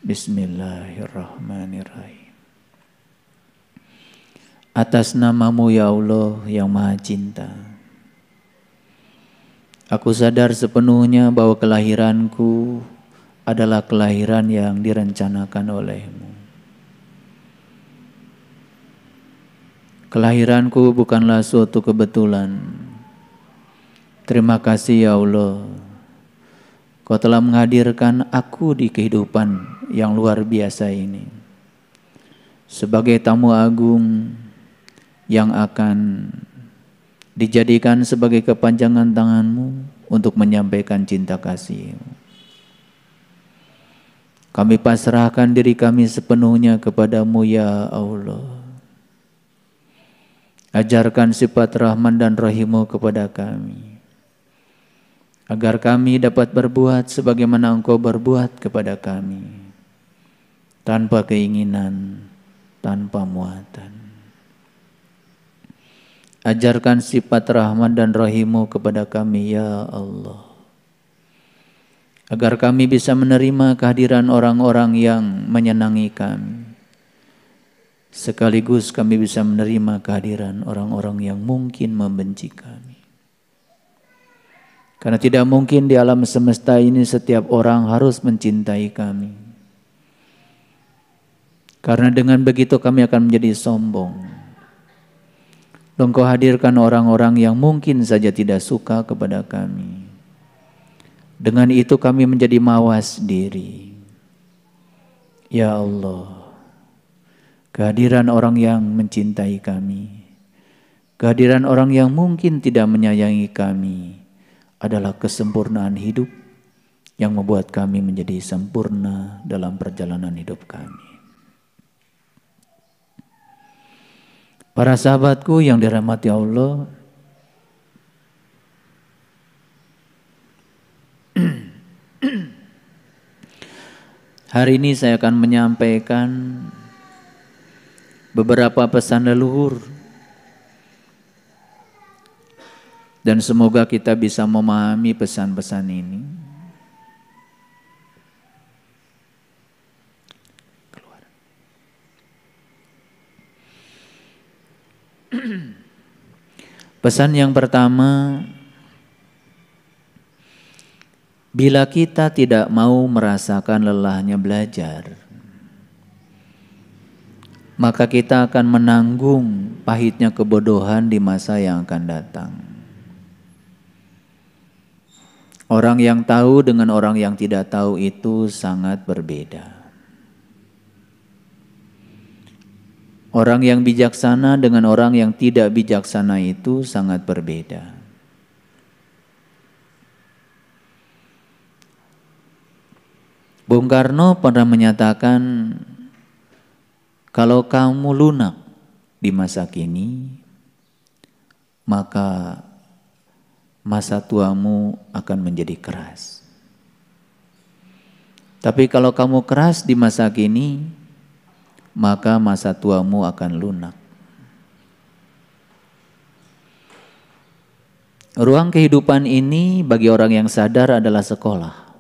Bismillahirrahmanirrahim. Atas nama-Mu ya Allah yang Maha Cinta, aku sadar sepenuhnya bahwa kelahiranku adalah kelahiran yang direncanakan oleh-Mu. Kelahiranku bukanlah suatu kebetulan. Terima kasih ya Allah, Kau telah menghadirkan aku di kehidupan yang luar biasa ini sebagai tamu agung yang akan dijadikan sebagai kepanjangan tangan-Mu untuk menyampaikan cinta kasih-Mu. Kami pasrahkan diri kami sepenuhnya kepada-Mu ya Allah. Ajarkan sifat Rahman dan Rahim-Mu kepada kami, agar kami dapat berbuat sebagaimana Engkau berbuat kepada kami, tanpa keinginan, tanpa muatan. Ajarkan sifat Rahman dan Rahim-Mu kepada kami ya Allah, agar kami bisa menerima kehadiran orang-orang yang menyenangi kami, sekaligus kami bisa menerima kehadiran orang-orang yang mungkin membenci kami. Karena tidak mungkin di alam semesta ini setiap orang harus mencintai kami. Karena dengan begitu kami akan menjadi sombong. Engkau hadirkan orang-orang yang mungkin saja tidak suka kepada kami. Dengan itu kami menjadi mawas diri. Ya Allah, kehadiran orang yang mencintai kami, kehadiran orang yang mungkin tidak menyayangi kami, adalah kesempurnaan hidup yang membuat kami menjadi sempurna dalam perjalanan hidup kami. Para sahabatku yang dirahmati Allah, hari ini saya akan menyampaikan beberapa pesan leluhur, dan semoga kita bisa memahami pesan-pesan ini. Pesan yang pertama, bila kita tidak mau merasakan lelahnya belajar, maka kita akan menanggung pahitnya kebodohan di masa yang akan datang. Orang yang tahu dengan orang yang tidak tahu itu sangat berbeda. Orang yang bijaksana dengan orang yang tidak bijaksana itu sangat berbeda. Bung Karno pernah menyatakan, kalau kamu lunak di masa kini, maka masa tuamu akan menjadi keras. Tapi kalau kamu keras di masa kini, maka masa tuamu akan lunak. Ruang kehidupan ini bagi orang yang sadar adalah sekolah.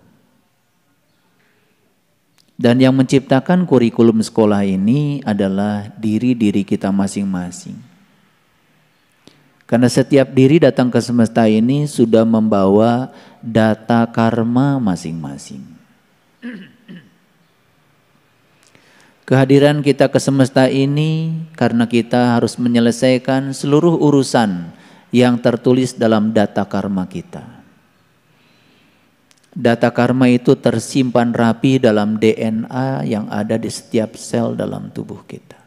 Dan yang menciptakan kurikulum sekolah ini adalah diri-diri kita masing-masing. Karena setiap diri datang ke semesta ini sudah membawa data karma masing-masing. Kehadiran kita ke semesta ini karena kita harus menyelesaikan seluruh urusan yang tertulis dalam data karma kita. Data karma itu tersimpan rapi dalam DNA yang ada di setiap sel dalam tubuh kita.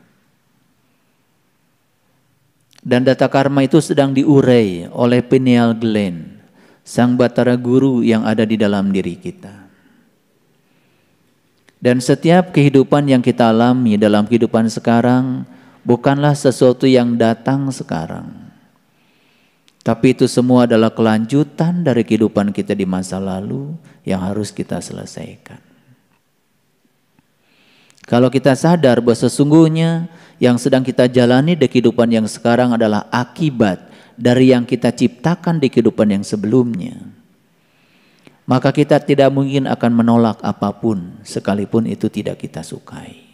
Dan data karma itu sedang diurai oleh pineal gland, sang batara guru yang ada di dalam diri kita. Dan setiap kehidupan yang kita alami dalam kehidupan sekarang bukanlah sesuatu yang datang sekarang. Tapi itu semua adalah kelanjutan dari kehidupan kita di masa lalu yang harus kita selesaikan. Kalau kita sadar bahwa sesungguhnya yang sedang kita jalani di kehidupan yang sekarang adalah akibat dari yang kita ciptakan di kehidupan yang sebelumnya. maka kita tidak mungkin akan menolak apapun sekalipun itu tidak kita sukai.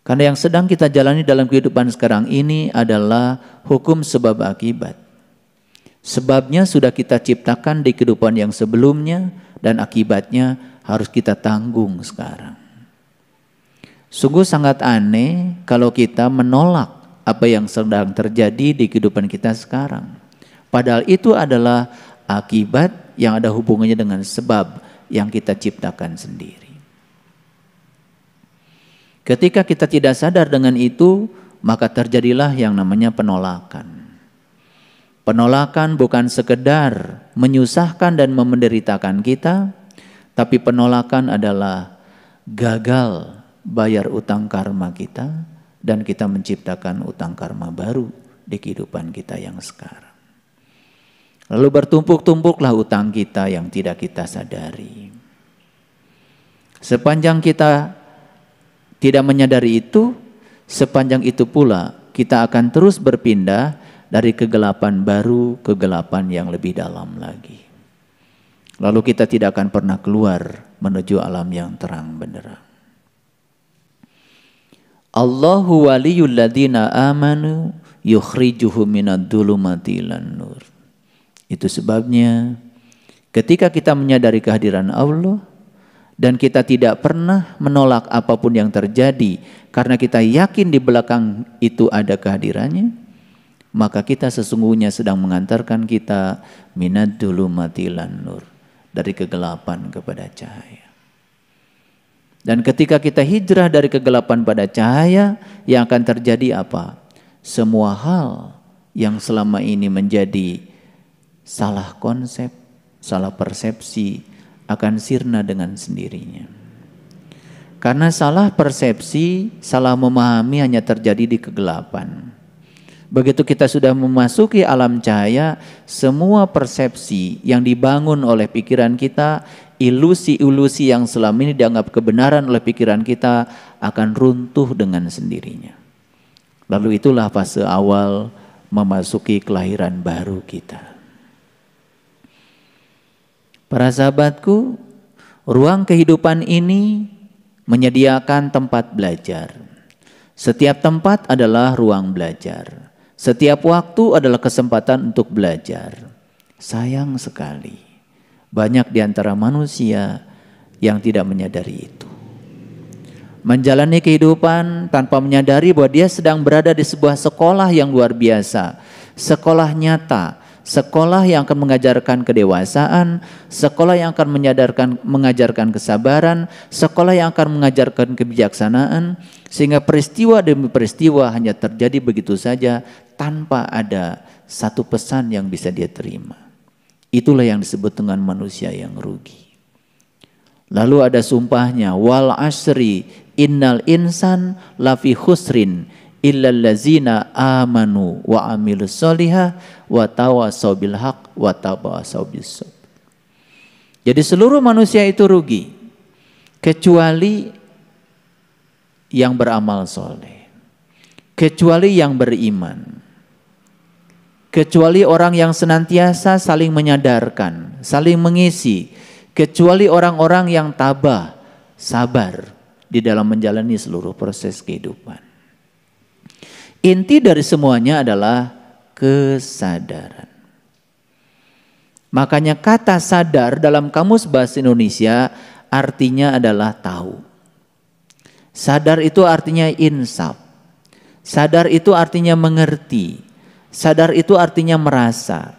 Karena yang sedang kita jalani dalam kehidupan sekarang ini adalah hukum sebab akibat. Sebabnya sudah kita ciptakan di kehidupan yang sebelumnya dan akibatnya harus kita tanggung sekarang. Sungguh sangat aneh kalau kita menolak apa yang sedang terjadi di kehidupan kita sekarang. Padahal itu adalah akibat yang ada hubungannya dengan sebab yang kita ciptakan sendiri. Ketika kita tidak sadar dengan itu, maka terjadilah yang namanya penolakan. Penolakan bukan sekedar menyusahkan dan menderitakan kita, tapi penolakan adalah gagal bayar utang karma kita dan kita menciptakan utang karma baru di kehidupan kita yang sekarang. Lalu bertumpuk-tumpuklah utang kita yang tidak kita sadari. Sepanjang kita tidak menyadari itu, sepanjang itu pula kita akan terus berpindah dari kegelapan baru ke kegelapan yang lebih dalam lagi. Lalu kita tidak akan pernah keluar menuju alam yang terang benderang. Allahu waliyul ladzina amanu yukhrijuhum minadh dhulumati ilan nur. Itu sebabnya ketika kita menyadari kehadiran Allah dan kita tidak pernah menolak apapun yang terjadi karena kita yakin di belakang itu ada kehadirannya, maka kita sesungguhnya sedang mengantarkan kita minadh dhulumati ilan nur, dari kegelapan kepada cahaya. Dan ketika kita hijrah dari kegelapan pada cahaya, yang akan terjadi apa? Semua hal yang selama ini menjadi salah konsep, salah persepsi akan sirna dengan sendirinya. Karena salah persepsi, salah memahami hanya terjadi di kegelapan. Begitu kita sudah memasuki alam cahaya, semua persepsi yang dibangun oleh pikiran kita, ilusi-ilusi yang selama ini dianggap kebenaran oleh pikiran kita akan runtuh dengan sendirinya. Lalu itulah fase awal memasuki kelahiran baru kita. Para sahabatku, ruang kehidupan ini menyediakan tempat belajar. Setiap tempat adalah ruang belajar. Setiap waktu adalah kesempatan untuk belajar. Sayang sekali, banyak di antara manusia yang tidak menyadari itu. Menjalani kehidupan tanpa menyadari bahwa dia sedang berada di sebuah sekolah yang luar biasa. Sekolah nyata, sekolah yang akan mengajarkan kedewasaan, sekolah yang akan mengajarkan kesabaran, sekolah yang akan mengajarkan kebijaksanaan, sehingga peristiwa demi peristiwa hanya terjadi begitu saja tanpa ada satu pesan yang bisa dia terima. Itulah yang disebut dengan manusia yang rugi. Lalu ada sumpahnya, wal asri innal insan lafi khusrin illal ladzina amanu wa amilus solihah wa tawasaw bil haq wa tawasaw bis sabr. Jadi seluruh manusia itu rugi kecuali yang beramal soleh, kecuali yang beriman, kecuali orang yang senantiasa saling menyadarkan, saling mengisi, kecuali orang-orang yang tabah, sabar di dalam menjalani seluruh proses kehidupan. Inti dari semuanya adalah kesadaran. Makanya kata sadar dalam Kamus Bahasa Indonesia artinya adalah tahu. Sadar itu artinya insaf. Sadar itu artinya mengerti. Sadar itu artinya merasa.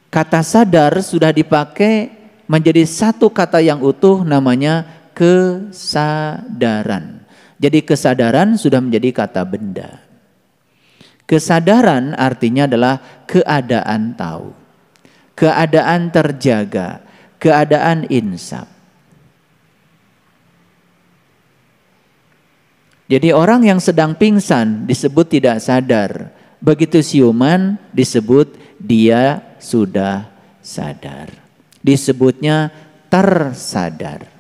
Kata sadar sudah dipakai menjadi satu kata yang utuh, namanya kesadaran. Jadi kesadaran sudah menjadi kata benda. Kesadaran artinya adalah keadaan tahu, keadaan terjaga, keadaan insaf. Jadi orang yang sedang pingsan disebut tidak sadar. Begitu siuman disebut dia sudah sadar. Disebutnya tersadar.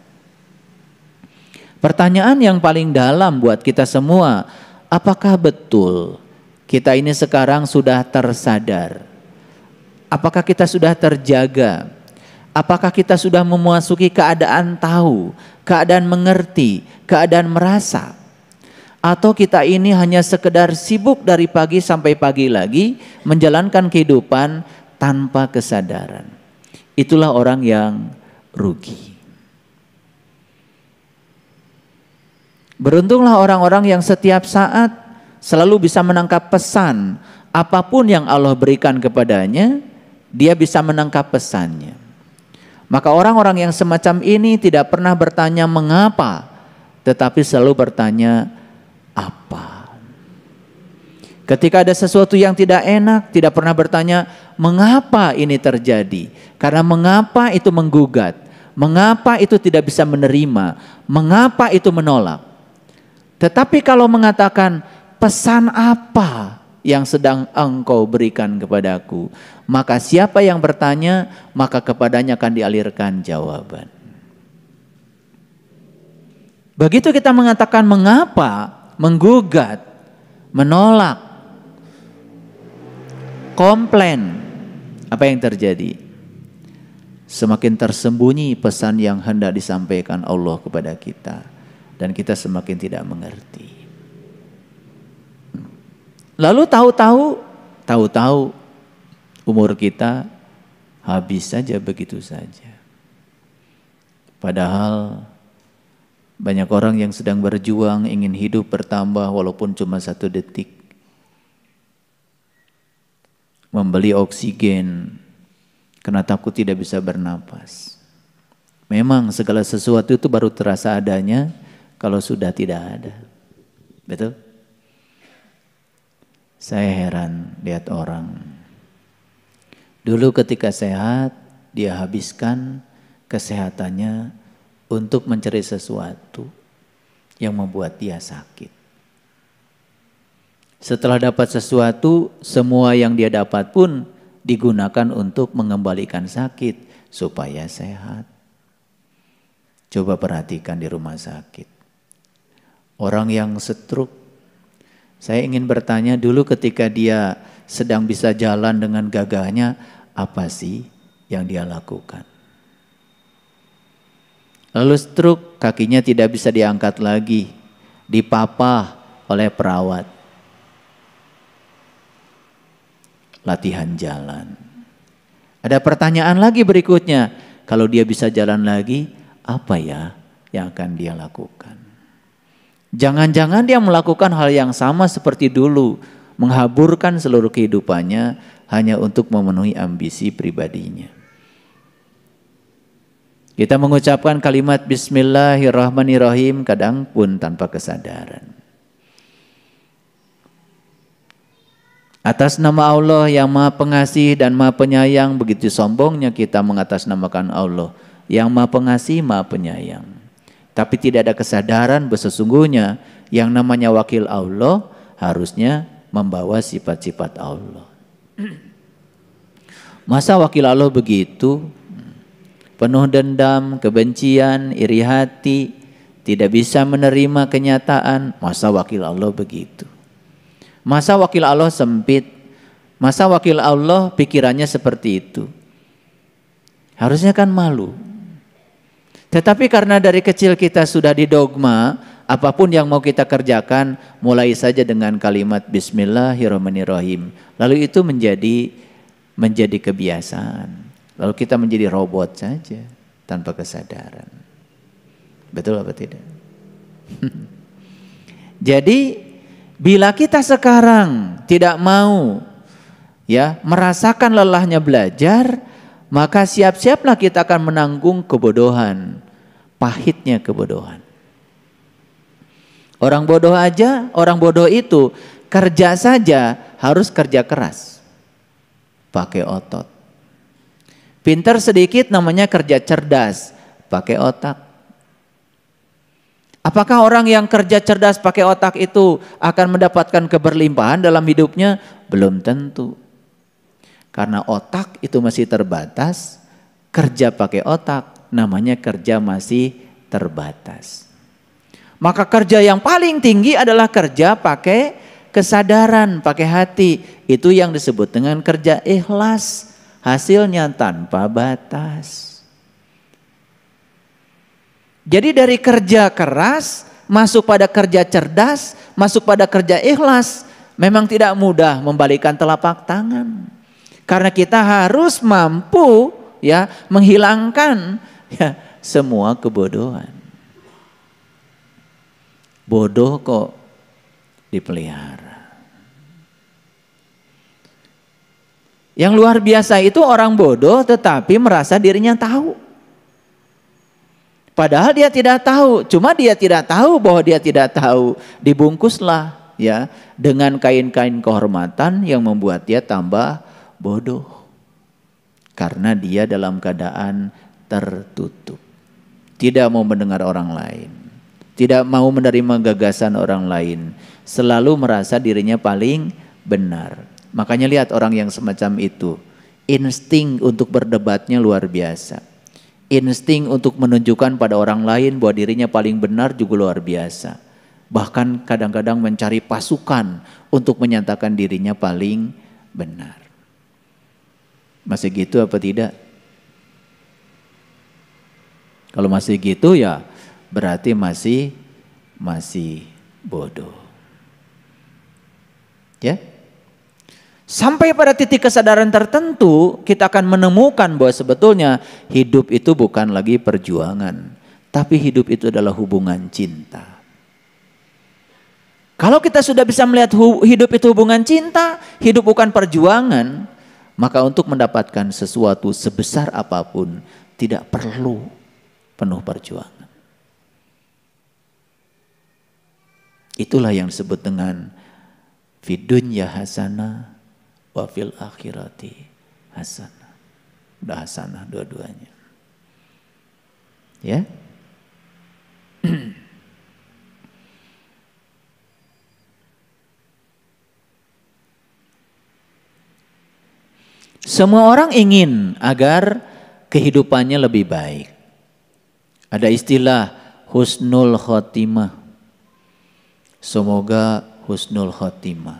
Pertanyaan yang paling dalam buat kita semua, apakah betul kita ini sekarang sudah tersadar? apakah kita sudah terjaga? Apakah kita sudah memasuki keadaan tahu, keadaan mengerti, keadaan merasa? Atau kita ini hanya sekedar sibuk dari pagi sampai pagi lagi menjalankan kehidupan tanpa kesadaran? Itulah orang yang rugi. Beruntunglah orang-orang yang setiap saat selalu bisa menangkap pesan. Apapun yang Allah berikan kepadanya, dia bisa menangkap pesannya. Maka orang-orang yang semacam ini tidak pernah bertanya mengapa, tetapi selalu bertanya apa. Ketika ada sesuatu yang tidak enak, tidak pernah bertanya mengapa ini terjadi. Karena mengapa itu menggugat, mengapa itu tidak bisa menerima, mengapa itu menolak. Tetapi kalau mengatakan pesan apa yang sedang engkau berikan kepadaku, maka siapa yang bertanya, maka kepadanya akan dialirkan jawaban. Begitu kita mengatakan mengapa, menggugat, menolak, komplain, apa yang terjadi? Semakin tersembunyi pesan yang hendak disampaikan Allah kepada kita, dan kita semakin tidak mengerti. Lalu tahu-tahu umur kita habis saja begitu saja. Padahal banyak orang yang sedang berjuang ingin hidup bertambah walaupun cuma 1 detik. Membeli oksigen karena takut tidak bisa bernapas. Memang segala sesuatu itu baru terasa adanya kalau sudah tidak ada. Betul? Saya heran lihat orang. Dulu ketika sehat, dia habiskan kesehatannya untuk mencari sesuatu yang membuat dia sakit. Setelah dapat sesuatu, semua yang dia dapat pun digunakan untuk mengembalikan sakit supaya sehat. Coba perhatikan di rumah sakit. Orang yang stroke, saya ingin bertanya dulu ketika dia sedang bisa jalan dengan gagahnya, apa sih yang dia lakukan? Lalu stroke, kakinya tidak bisa diangkat lagi, dipapah oleh perawat. Latihan jalan. Ada pertanyaan lagi berikutnya, kalau dia bisa jalan lagi, apa ya yang akan dia lakukan? Jangan-jangan dia melakukan hal yang sama seperti dulu, menghaburkan seluruh kehidupannya hanya untuk memenuhi ambisi pribadinya. Kita mengucapkan kalimat Bismillahirrahmanirrahim kadang pun tanpa kesadaran. Atas nama Allah yang Maha Pengasih dan Maha Penyayang, begitu sombongnya kita mengatasnamakan Allah yang Maha Pengasih, Maha Penyayang. Tapi tidak ada kesadaran bahwa sesungguhnya yang namanya wakil Allah harusnya membawa sifat-sifat Allah. Masa wakil Allah begitu? Penuh dendam, kebencian, iri hati, tidak bisa menerima kenyataan. Masa wakil Allah begitu? Masa wakil Allah sempit? Masa wakil Allah pikirannya seperti itu? Harusnya kan malu. Tetapi karena dari kecil kita sudah didogma, apapun yang mau kita kerjakan, mulai saja dengan kalimat Bismillahirrahmanirrahim. Lalu itu menjadi kebiasaan. Lalu kita menjadi robot saja tanpa kesadaran. Betul apa tidak? Jadi bila kita sekarang tidak mau merasakan lelahnya belajar, maka siap-siaplah kita akan menanggung kebodohan, pahitnya kebodohan. Orang bodoh itu kerja saja harus kerja keras, pakai otot. Pintar sedikit namanya kerja cerdas, pakai otak. Apakah orang yang kerja cerdas pakai otak itu akan mendapatkan keberlimpahan dalam hidupnya? Belum tentu. Karena otak itu masih terbatas, kerja pakai otak namanya kerja masih terbatas. Maka kerja yang paling tinggi adalah kerja pakai kesadaran, pakai hati. Itu yang disebut dengan kerja ikhlas. hasilnya tanpa batas. Jadi dari kerja keras masuk pada kerja cerdas, masuk pada kerja ikhlas, memang tidak mudah membalikkan telapak tangan. Karena kita harus mampu ya menghilangkan ya semua kebodohan. Bodoh kok dipelihara. Yang luar biasa itu orang bodoh tetapi merasa dirinya tahu. Padahal dia tidak tahu, cuma dia tidak tahu bahwa dia tidak tahu. Dibungkuslah ya dengan kain-kain kehormatan yang membuat dia tambah bodoh. Karena dia dalam keadaan tertutup. Tidak mau mendengar orang lain. Tidak mau menerima gagasan orang lain. Selalu merasa dirinya paling benar. Makanya lihat orang yang semacam itu. Insting untuk berdebatnya luar biasa. Insting untuk menunjukkan pada orang lain bahwa dirinya paling benar juga luar biasa. Bahkan kadang-kadang mencari pasukan untuk menyatakan dirinya paling benar. Masih gitu apa tidak? Kalau masih gitu ya berarti masih bodoh. Ya. Sampai pada titik kesadaran tertentu kita akan menemukan bahwa sebetulnya hidup itu bukan lagi perjuangan, tapi hidup itu adalah hubungan cinta. Kalau kita sudah bisa melihat hidup itu hubungan cinta, hidup bukan perjuangan, maka untuk mendapatkan sesuatu sebesar apapun tidak perlu penuh perjuangan. Itulah yang disebut dengan fid dunya hasanah wa fil akhirati hasanah. Udah hasanah dua-duanya. Ya. Semua orang ingin agar kehidupannya lebih baik. Ada istilah husnul khotimah. Semoga husnul khotimah.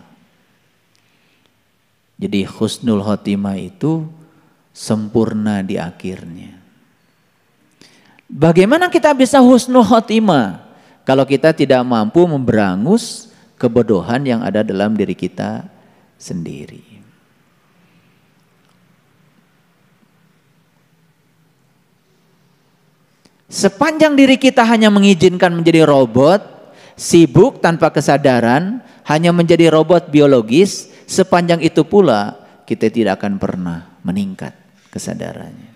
Jadi husnul khotimah itu sempurna di akhirnya. Bagaimana kita bisa husnul khotimah kalau kita tidak mampu memberangus kebodohan yang ada dalam diri kita sendiri? Sepanjang diri kita hanya mengizinkan menjadi robot, sibuk tanpa kesadaran, hanya menjadi robot biologis, sepanjang itu pula kita tidak akan pernah meningkat kesadarannya.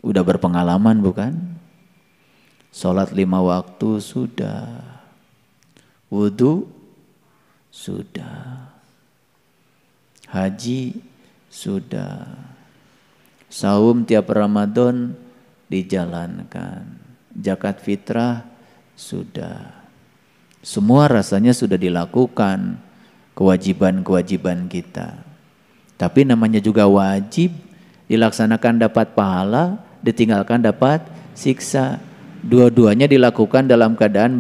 Udah berpengalaman bukan? Sholat 5 waktu sudah, wudu sudah, haji sudah, saum tiap Ramadan dijalankan, zakat fitrah sudah. Semua rasanya sudah dilakukan kewajiban-kewajiban kita. Tapi namanya juga wajib, dilaksanakan dapat pahala, ditinggalkan dapat siksa. Dua-duanya dilakukan dalam keadaan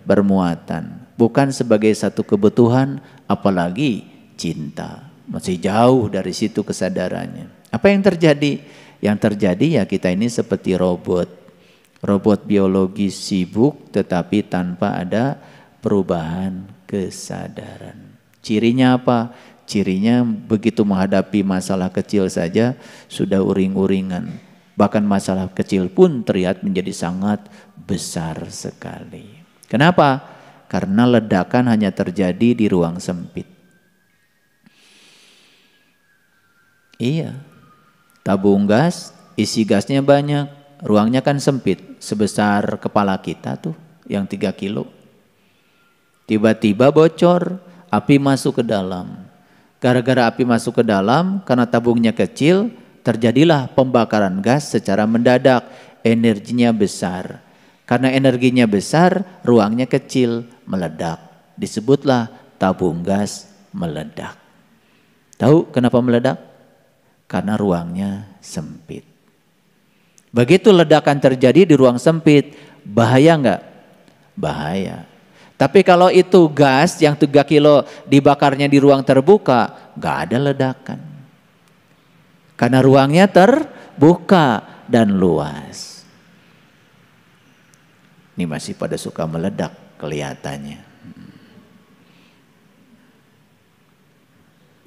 bermuatan. Bukan sebagai satu kebutuhan, apalagi cinta. Masih jauh dari situ kesadarannya. Apa yang terjadi? Yang terjadi ya kita ini seperti robot. Robot biologis sibuk tetapi tanpa ada perubahan kesadaran. Cirinya apa? Cirinya begitu menghadapi masalah kecil saja sudah uring-uringan. Bahkan masalah kecil pun terlihat menjadi sangat besar sekali. Kenapa? Karena ledakan hanya terjadi di ruang sempit. Iya. Tabung gas, isi gasnya banyak, ruangnya kan sempit, sebesar kepala kita tuh, yang 3 kilo. Tiba-tiba bocor, api masuk ke dalam. Gara-gara api masuk ke dalam, karena tabungnya kecil, terjadilah pembakaran gas secara mendadak, energinya besar. Karena energinya besar, ruangnya kecil, meledak. Disebutlah tabung gas meledak. Tahu kenapa meledak? Karena ruangnya sempit. Begitu ledakan terjadi di ruang sempit, bahaya enggak? Bahaya. Tapi kalau itu gas yang 3 kilo dibakarnya di ruang terbuka, nggak ada ledakan. Karena ruangnya terbuka dan luas. Ini masih pada suka meledak kelihatannya.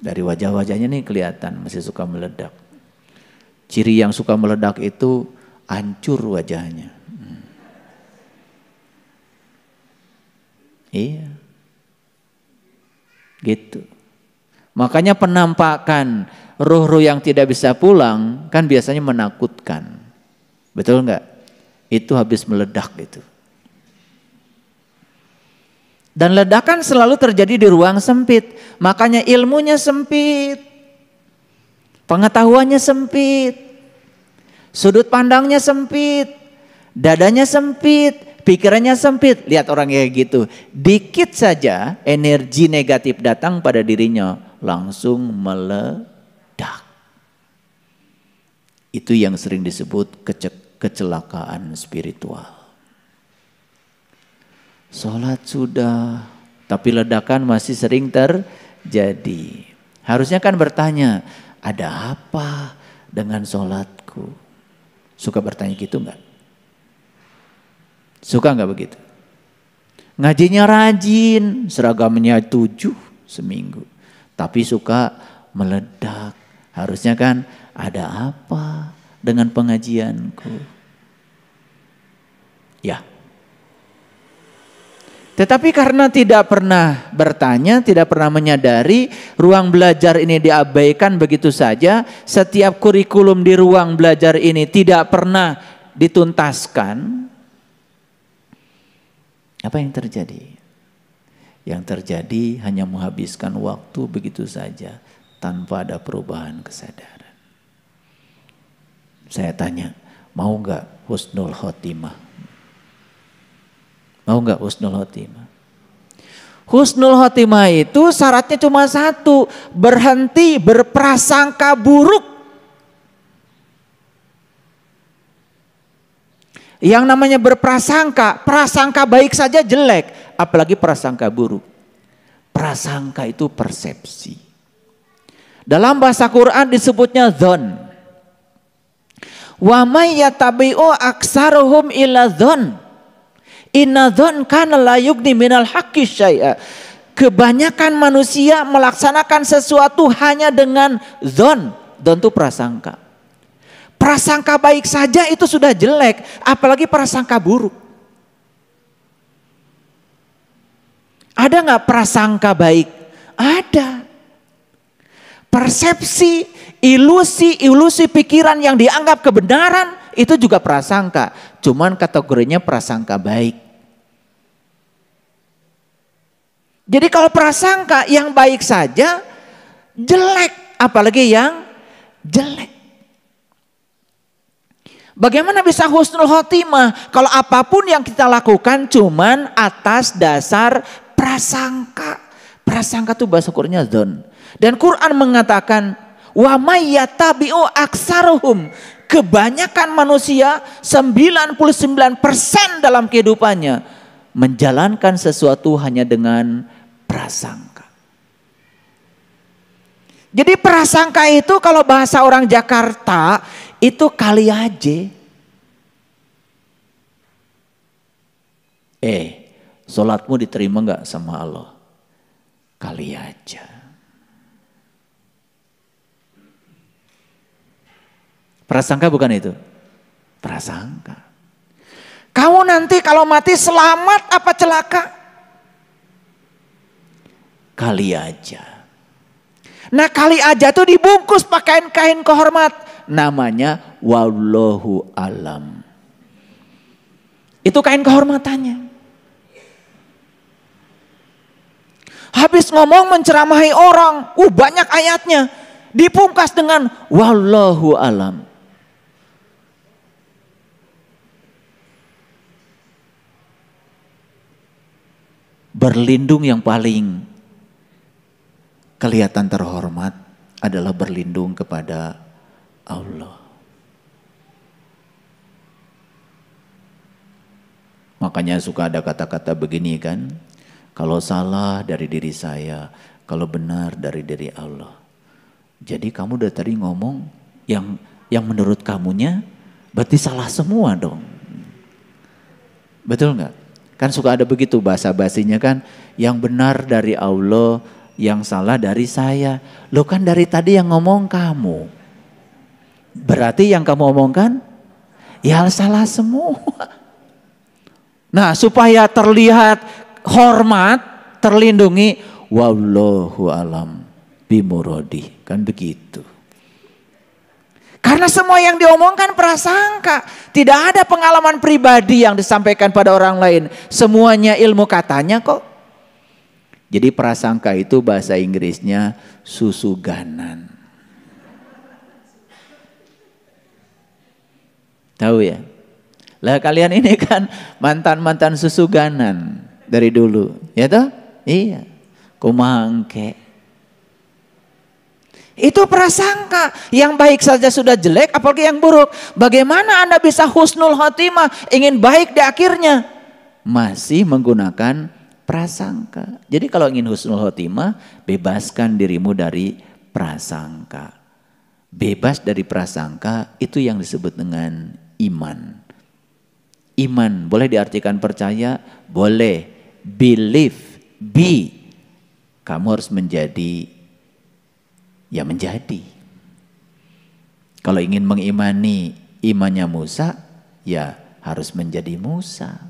Dari wajah-wajahnya nih kelihatan masih suka meledak. Ciri yang suka meledak itu hancur wajahnya. Iya. Gitu. Makanya penampakan ruh-ruh yang tidak bisa pulang kan biasanya menakutkan. Betul enggak? Itu habis meledak itu. Dan ledakan selalu terjadi di ruang sempit. Makanya ilmunya sempit. Pengetahuannya sempit. Sudut pandangnya sempit. Dadanya sempit. Pikirannya sempit. Lihat orang kayak gitu. Dikit saja energi negatif datang pada dirinya. Langsung meledak. Itu yang sering disebut kecelakaan spiritual. Sholat sudah. Tapi ledakan masih sering terjadi. Harusnya kan bertanya. Ada apa dengan sholatku? Suka bertanya gitu enggak? Suka nggak begitu? Ngajinya rajin, seragamnya 7 seminggu. Tapi suka meledak. Harusnya kan ada apa dengan pengajianku? Ya. Tetapi karena tidak pernah bertanya, tidak pernah menyadari, ruang belajar ini diabaikan begitu saja. Setiap kurikulum di ruang belajar ini tidak pernah dituntaskan. Apa yang terjadi? Yang terjadi hanya menghabiskan waktu begitu saja tanpa ada perubahan kesadaran. Saya tanya, mau nggak husnul khotimah? Mau nggak husnul khotimah? Husnul khotimah itu syaratnya cuma satu, berhenti berprasangka buruk. Yang namanya berprasangka, prasangka baik saja jelek, apalagi prasangka buruk. Prasangka itu persepsi. Dalam bahasa Quran disebutnya dzon. Wa may yatabi'u aksaruhum illa dzon. Inna dzon kana la yughni minal haqqi syai'a. Kebanyakan manusia melaksanakan sesuatu hanya dengan dzon. Dzon itu prasangka. Prasangka baik saja itu sudah jelek, apalagi prasangka buruk. Ada nggak prasangka baik? Ada. Persepsi, ilusi pikiran yang dianggap kebenaran itu juga prasangka. Cuman kategorinya prasangka baik. Jadi kalau prasangka yang baik saja jelek, apalagi yang jelek. Bagaimana bisa husnul khotimah kalau apapun yang kita lakukan cuman atas dasar prasangka. Prasangka itu bahasa Qur'annya dzon. Dan Quran mengatakan wa may yatabi'u aksaruhum. Kebanyakan manusia 99% dalam kehidupannya menjalankan sesuatu hanya dengan prasangka. Jadi prasangka itu kalau bahasa orang Jakarta itu kali aja. Sholatmu diterima nggak sama Allah? Kali aja. Prasangka bukan itu? Prasangka. Kamu nanti kalau mati selamat apa celaka? Kali aja. Nah kali aja tuh dibungkus pakai kain kehormat. Namanya wallahu alam. Itu kain kehormatannya. Habis ngomong menceramahi orang. Banyak ayatnya. Dipungkas dengan wallahu alam. Berlindung yang paling kelihatan terhormat adalah berlindung kepada Allah. Makanya suka ada kata-kata begini kan. Kalau salah dari diri saya, kalau benar dari diri Allah. Jadi kamu dari tadi ngomong yang menurut kamunya berarti salah semua dong. Betul nggak? Kan suka ada begitu bahasa-basinya kan, yang benar dari Allah, yang salah dari saya. Loh kan dari tadi yang ngomong kamu. Berarti yang kamu omongkan ya salah semua. Nah, supaya terlihat hormat, terlindungi, wallahu alam bimurodi, kan begitu. Karena semua yang diomongkan prasangka, tidak ada pengalaman pribadi yang disampaikan pada orang lain. Semuanya ilmu katanya kok. Jadi prasangka itu bahasa Inggrisnya susuganan. Tahu ya? Lah kalian ini kan mantan-mantan susuganan dari dulu, ya toh? Iya. Kumangke. Itu prasangka, yang baik saja sudah jelek, apalagi yang buruk. Bagaimana Anda bisa husnul khotimah, ingin baik di akhirnya? Masih menggunakan prasangka. Jadi kalau ingin husnul khotimah, bebaskan dirimu dari prasangka. Bebas dari prasangka, itu yang disebut dengan iman. Iman boleh diartikan percaya, boleh. Believe, be. Kamu harus menjadi, ya menjadi. Kalau ingin mengimani imannya Musa, ya harus menjadi Musa.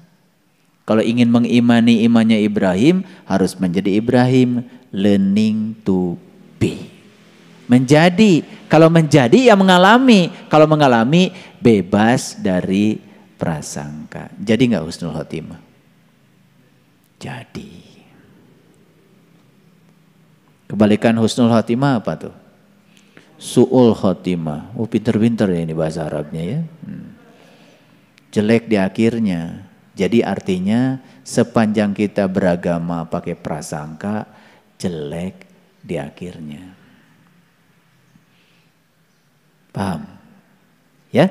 Kalau ingin mengimani imannya Ibrahim, harus menjadi Ibrahim. Learning to be. Menjadi, kalau menjadi ya mengalami. Kalau mengalami bebas dari prasangka. Jadi nggak husnul khotimah? Jadi. Kebalikan husnul khotimah apa tuh? Su'ul khotimah. Oh pinter-pinter ya ini bahasa Arabnya ya. Jelek di akhirnya. Jadi artinya sepanjang kita beragama pakai prasangka, jelek di akhirnya. Paham? Ya?